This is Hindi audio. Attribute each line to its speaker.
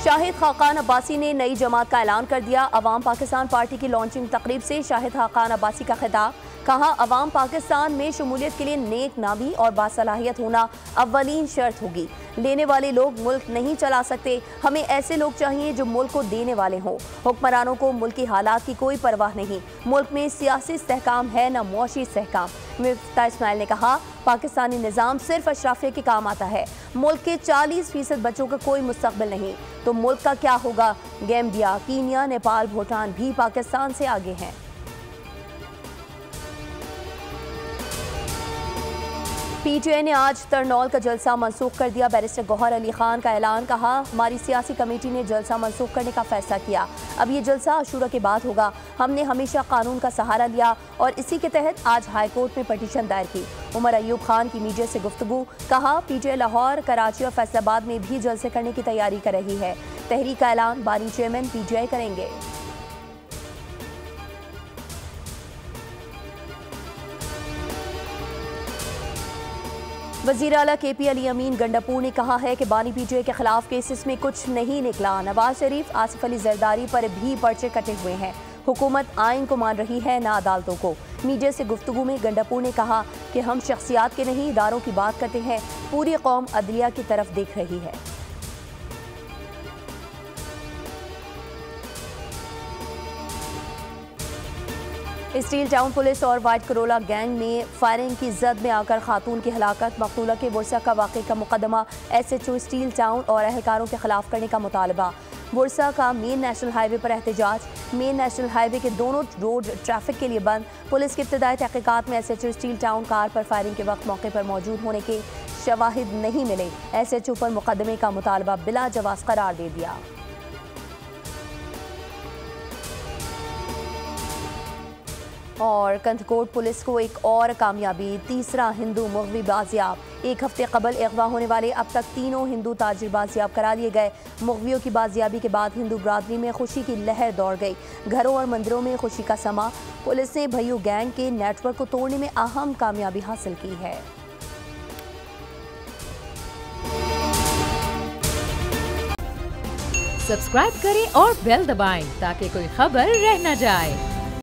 Speaker 1: शाहिद खाकान अब्बासी ने नई जमात का ऐलान कर दिया। अवाम पाकिस्तान पार्टी की लॉन्चिंग तकरीब से शाहिद खाकान अब्बासी का खिताब। कहा, अवाम पाकिस्तान में शमूलियत के लिए नेक नामी और बासलाहियत होना अव्वलीन शर्त होगी। लेने वाले लोग मुल्क नहीं चला सकते। हमें ऐसे लोग चाहिए जो मुल्क को देने वाले हों। हुक्मरानों को मुल्क की हालात की कोई परवाह नहीं। मुल्क में सियासी इस्तेहकाम है न मुआशी इस्तेहकाम। मिफ्ता इस्माइल ने कहा, पाकिस्तानी निज़ाम सिर्फ अशराफिया के काम आता है। मुल्क के 40% बच्चों का कोई मुस्तकबिल नहीं तो मुल्क का क्या होगा। गैम्बिया, कीनिया, नेपाल, भूटान भी पाकिस्तान से आगे हैं। पीटीआई ने आज तरनौल का जलसा मनसूख कर दिया। बैरिस्टर गौहर अली खान का ऐलान। कहा, हमारी सियासी कमेटी ने जलसा मनसूख करने का फैसला किया। अब ये जलसा अशूरा के बाद होगा। हमने हमेशा कानून का सहारा लिया और इसी के तहत आज हाई कोर्ट में पटिशन दायर की। उमर अयूब खान की मीडिया से गुफ्तगू। कहा, पीटीआई लाहौर, कराची और फैसलाबाद में भी जलसे करने की तैयारी कर रही है। तहरीक का ऐलान बानी चेयरमैन पीटीआई करेंगे। वज़ीर आला KP अली अमीन गंडापुर ने कहा है कि बानी पीटीआई के खिलाफ केसेस में कुछ नहीं निकला। नवाज शरीफ, आसिफ अली जरदारी पर भी पर्चे कटे हुए हैं। हुकूमत आइन को मान रही है, न अदालतों को। मीडिया से गुफ्तगू में गंडापुर ने कहा कि हम शख्सियात के नहीं इदारों की बात करते हैं। पूरी कौम अदलिया की तरफ देख रही है। स्टील टाउन पुलिस और वाइट करोला गैंग में फायरिंग की जद में आकर खातून की हलाकत। मकतूला के बुरसा का वाक़े का मुकदमा SHO स्टील टाउन और अहलकारों के खिलाफ करने का मुतालबा। बुरसा का मेन नेशनल हाईवे पर एहतजाज। मेन नेशनल हाईवे के दोनों रोड ट्रैफिक के लिए बंद। पुलिस की इब्तदाई तहकीकात में SHO स्टील टाउन कार पर फायरिंग के वक्त मौके पर मौजूद होने के शवाहिद नहीं मिले। SHO पर मुकदमे का मुतालबा बिला जवाज करार दे दिया। और कंथकोट पुलिस को एक और कामयाबी, तीसरा हिंदू मुग़वी बाजियाब। एक हफ्ते कबल अगवा होने वाले अब तक तीनों हिंदू ताजिर बाजियाब करा लिए गए। मुग़वियों की बाजियाबी के बाद हिंदू बरादरी में खुशी की लहर दौड़ गई। घरों और मंदिरों में खुशी का समा। पुलिस ने भय्यू गैंग के नेटवर्क को तोड़ने में अहम कामयाबी हासिल की है।
Speaker 2: सब्सक्राइब करें और बेल दबाएं ताकि कोई खबर रह न जाए।